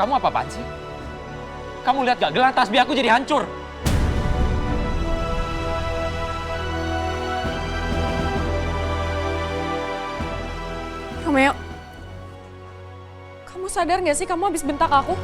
Kamu apa-apaan sih? Kamu lihat gak gelang tasbih aku jadi hancur? Romeo, kamu sadar gak sih kamu habis bentak aku?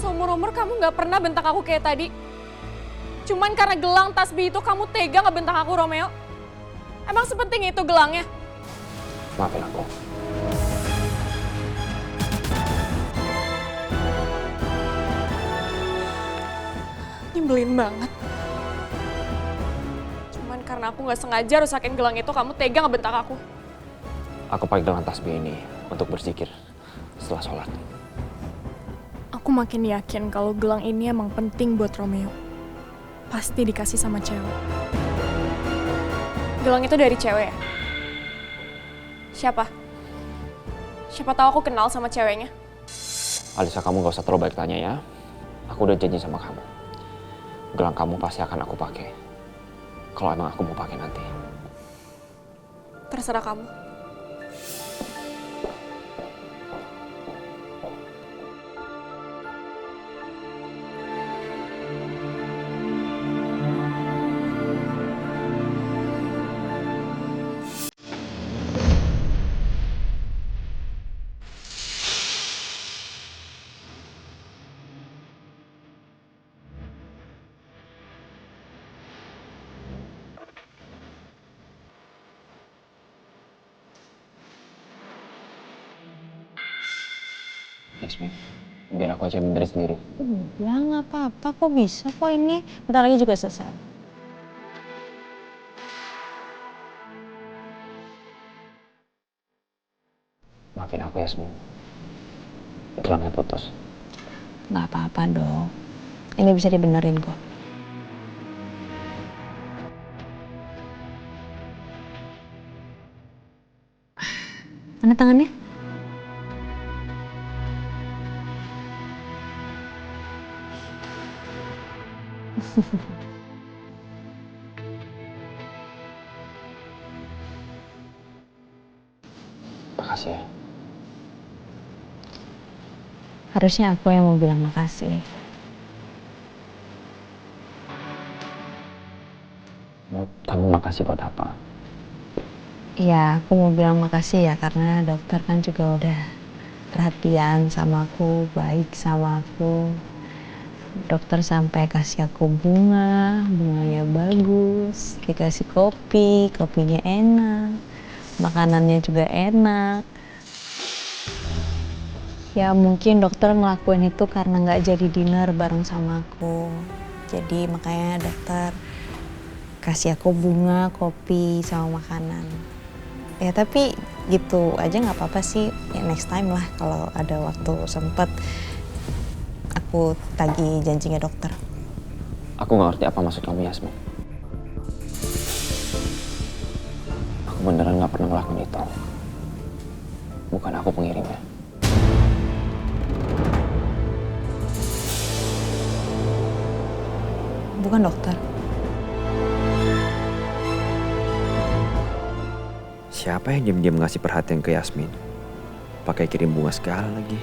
Seumur-umur kamu gak pernah bentak aku kayak tadi. Cuman karena gelang tasbih itu kamu tega ngebentak aku, Romeo. Emang sepenting itu gelangnya? Maafin aku. Nyebelin banget. Cuman karena aku gak sengaja rusakin gelang itu, kamu tega ngebentak aku. Aku pakai gelang tasbih ini untuk berzikir setelah sholat. Aku makin yakin kalau gelang ini emang penting buat Romeo. Pasti dikasih sama cewek. Gelang itu dari cewek ya? Siapa? Siapa tahu aku kenal sama ceweknya. Alisa, kamu gak usah terlalu baik tanya ya. Aku udah janji sama kamu. Gelang kamu pasti akan aku pakai. Kalau emang aku mau pakai nanti. Terserah kamu. Yasmin, biar aku aja yang benerin sendiri. Ya nggak apa-apa, kok bisa kok ini. Bentar lagi juga selesai. Maafin aku, Yasmin. Gelangnya putus. Nggak apa-apa dong. Ini bisa dibenerin kok. Mana tangannya? Makasih ya. Harusnya aku yang mau bilang makasih. Kamu makasih buat apa? Iya, aku mau bilang makasih ya karena dokter kan juga udah perhatian sama aku, baik sama aku. Dokter sampai kasih aku bunga, bunganya bagus, dikasih kopi, kopinya enak, makanannya juga enak. Ya mungkin dokter ngelakuin itu karena nggak jadi dinner bareng sama aku. Jadi makanya dokter kasih aku bunga, kopi, sama makanan. Ya tapi gitu aja nggak apa-apa sih. Ya next time lah kalau ada waktu sempet. Aku tagih janjinya dokter. Aku nggak ngerti apa maksud kamu, Yasmin. Aku beneran nggak pernah ngelakuin itu. Bukan aku pengirimnya. Bukan dokter. Siapa yang diam-diam ngasih perhatian ke Yasmin? Pakai kirim bunga segala lagi.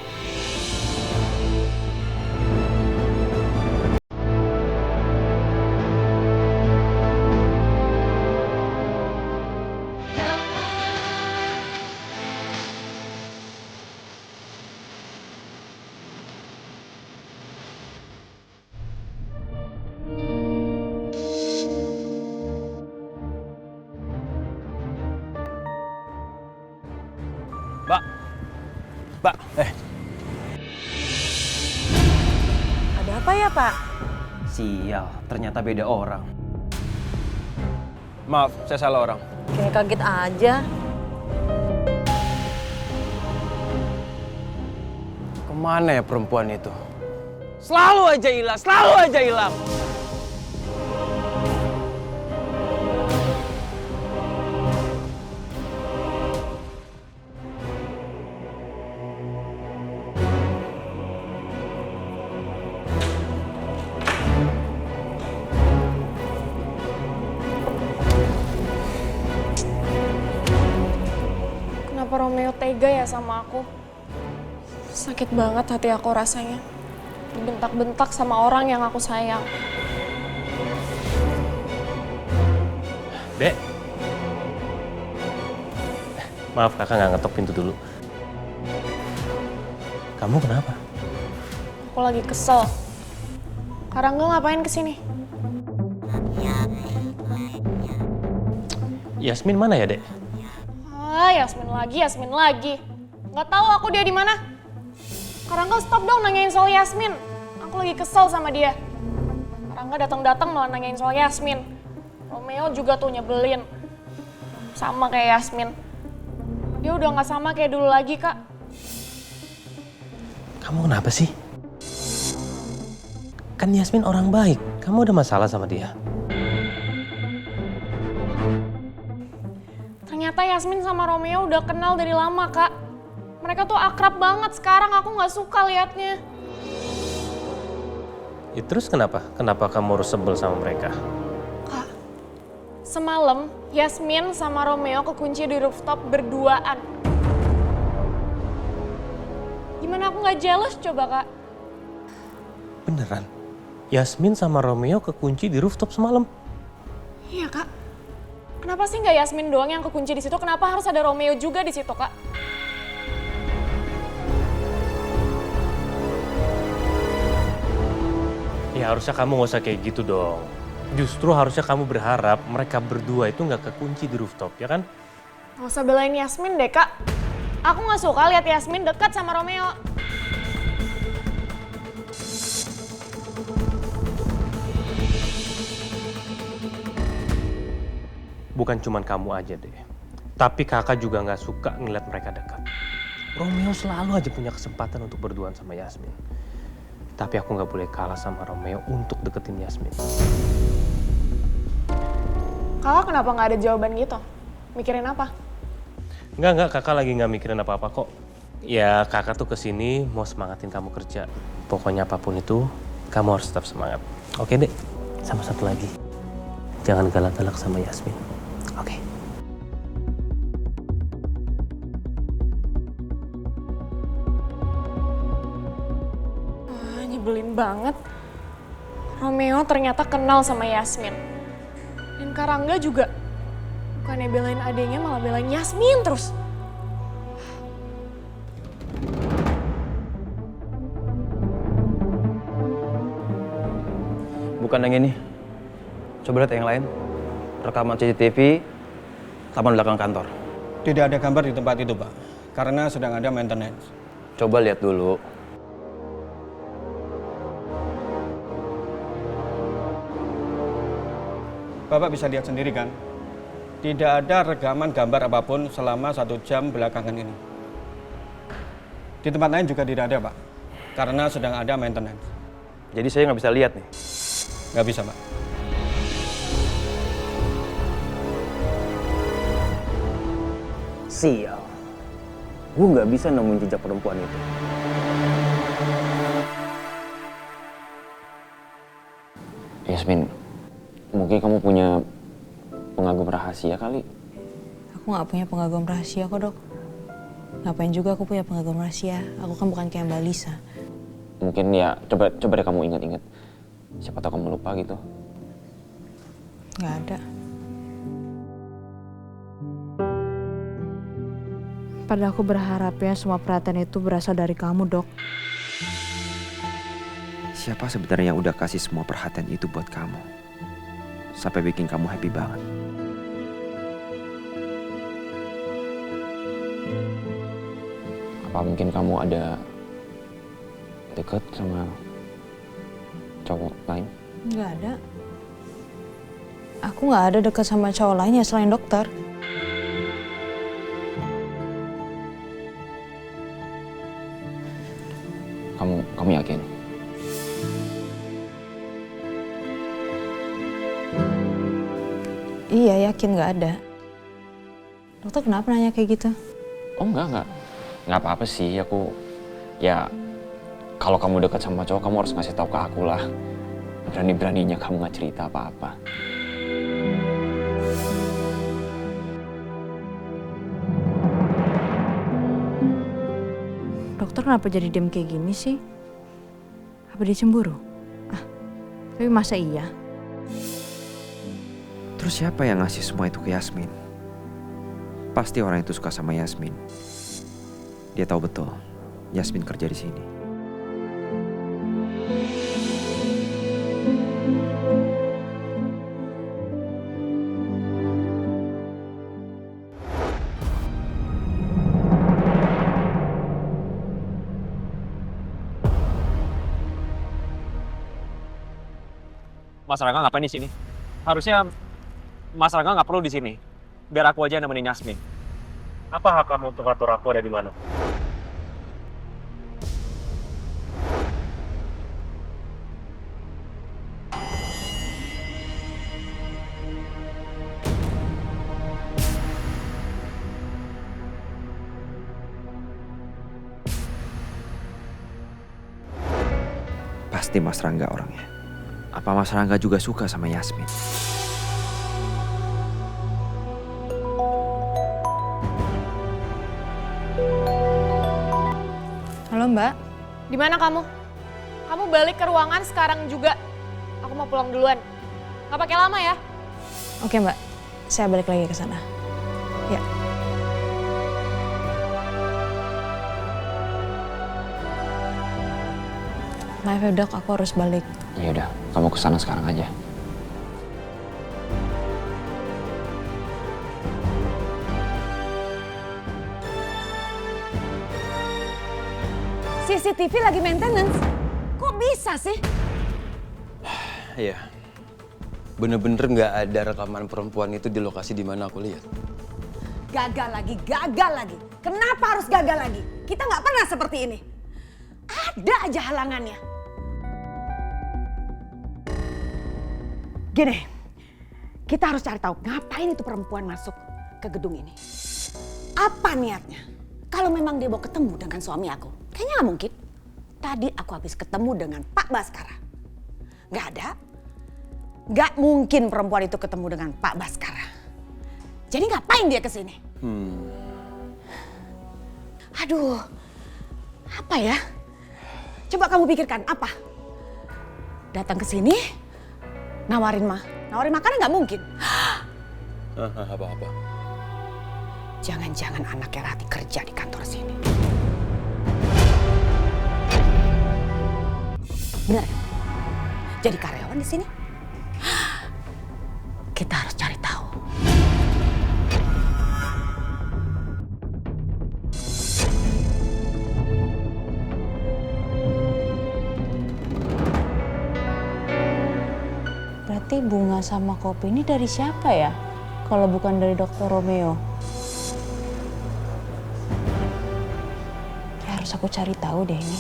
Mbak, Ada apa ya, Pak? Sial, ternyata beda orang. Maaf, saya salah orang. Kayak kaget aja. Kemana ya perempuan itu? Selalu aja hilang, selalu aja hilang. Kenapa Romeo tega ya sama aku. Sakit banget hati aku rasanya. Dibentak-bentak sama orang yang aku sayang. Dek. Maaf kakak nggak ngetok pintu dulu. Kamu kenapa? Aku lagi kesel. Karangga ngapain kesini? Yasmin mana ya, Dek? Ah, Yasmin lagi. Nggak tahu aku dia di mana. Karangga stop dong nanyain soal Yasmin. Aku lagi kesel sama dia. Karangga datang-datang malah nanyain soal Yasmin. Romeo juga tuh nyebelin. Sama kayak Yasmin. Dia udah nggak sama kayak dulu lagi, Kak. Kamu kenapa sih? Kan Yasmin orang baik. Kamu ada masalah sama dia? Ternyata Yasmin sama Romeo udah kenal dari lama, Kak. Mereka tuh akrab banget. Sekarang aku nggak suka liatnya. Ya, terus kenapa? Kenapa kamu harus sebel sama mereka? Kak, semalam Yasmin sama Romeo kekunci di rooftop berduaan. Gimana aku nggak jealous coba, Kak? Beneran? Yasmin sama Romeo kekunci di rooftop semalam? Iya, Kak. Kenapa sih nggak Yasmin doang yang kekunci di situ? Kenapa harus ada Romeo juga di situ, Kak? Ya harusnya kamu gak usah kayak gitu dong. Justru harusnya kamu berharap mereka berdua itu gak kekunci di rooftop, ya kan? Gak usah belain Yasmin deh, Kak. Aku nggak suka lihat Yasmin dekat sama Romeo. Bukan cuman kamu aja deh. Tapi kakak juga gak suka ngeliat mereka dekat. Romeo selalu aja punya kesempatan untuk berduaan sama Yasmin. Tapi aku gak boleh kalah sama Romeo untuk deketin Yasmin. Kakak kenapa nggak ada jawaban gitu? Mikirin apa? Enggak, kakak lagi gak mikirin apa-apa kok. Ya kakak tuh kesini mau semangatin kamu kerja. Pokoknya apapun itu, kamu harus tetap semangat. Oke deh, sama satu lagi. Jangan galak-galak sama Yasmin. Oke. Wah, nyebelin banget. Romeo ternyata kenal sama Yasmin. Dan Karangga juga. Bukannya belain adenya malah belain Yasmin terus. Bukan yang ini. Coba lihat yang lain. Rekaman CCTV taman belakang kantor. Tidak ada gambar di tempat itu, Pak. Karena sedang ada maintenance. Coba lihat dulu. Bapak bisa lihat sendiri kan? Tidak ada rekaman gambar apapun selama 1 jam belakangan ini. Di tempat lain juga tidak ada, Pak. Karena sedang ada maintenance. Jadi saya nggak bisa lihat nih. Nggak bisa, Pak. Sial. Gue nggak bisa nemuin jejak perempuan itu. Yasmin, mungkin kamu punya pengagum rahasia kali? Aku nggak punya pengagum rahasia kok, Dok. Ngapain juga aku punya pengagum rahasia? Aku kan bukan kayak Mbak Lisa. Mungkin ya, coba deh kamu ingat-ingat. Siapa tahu kamu lupa gitu. Nggak ada. Padahal aku berharap ya semua perhatian itu berasal dari kamu, Dok. Siapa sebenarnya yang udah kasih semua perhatian itu buat kamu? Sampai bikin kamu happy banget. Apa mungkin kamu ada deket sama cowok lain? Nggak ada. Aku nggak ada dekat sama cowok lainnya selain dokter. Kamu yakin? Iya, yakin nggak ada. Dokter kenapa nanya kayak gitu? Oh enggak. Nggak apa-apa sih, aku... Ya, kalau kamu dekat sama cowok, kamu harus ngasih tahu ke aku lah. Berani-beraninya kamu nggak cerita apa-apa. kenapa jadi diam kayak gini sih? Apa dia cemburu? Ah, tapi masa iya? Terus siapa yang ngasih semua itu ke Yasmin? Pasti orang itu suka sama Yasmin. Dia tahu betul Yasmin kerja di sini. Mas Rangga ngapain di sini? Harusnya Mas Rangga nggak perlu di sini. Biar aku aja nemenin Yasmin. Apa hak kamu untuk atur aku ada di mana? Pasti Mas Rangga orangnya. Apa Mas Rangga juga suka sama Yasmin? Halo Mbak. Di mana kamu? Kamu balik ke ruangan sekarang juga. Aku mau pulang duluan. Nggak pakai lama ya. Oke Mbak, saya balik lagi ke sana. Ya. Maaf ya dok, aku harus balik. Ya udah, kamu ke sana sekarang aja. CCTV lagi maintenance. Kok bisa sih? Iya. Bener-bener nggak ada rekaman perempuan itu di lokasi di mana aku lihat. Gagal lagi. Kenapa harus gagal lagi? Kita nggak pernah seperti ini. Ada aja halangannya. Gini, kita harus cari tahu ngapain itu perempuan masuk ke gedung ini. Apa niatnya? Kalau memang dia mau ketemu dengan suami aku, kayaknya nggak mungkin. Tadi aku habis ketemu dengan Pak Baskara. Nggak ada. Nggak mungkin perempuan itu ketemu dengan Pak Baskara. Jadi ngapain dia kesini? Aduh, apa ya? Coba kamu pikirkan apa? Datang ke sini, nawarin makanan nggak mungkin. Apa-apa. Jangan-jangan anaknya Rati kerja di kantor sini. Benar ya? Jadi karyawan di sini? Kita harus cari tahu. Berarti bunga sama kopi ini dari siapa ya? Kalau bukan dari Dokter Romeo. Ya harus aku cari tahu deh ini.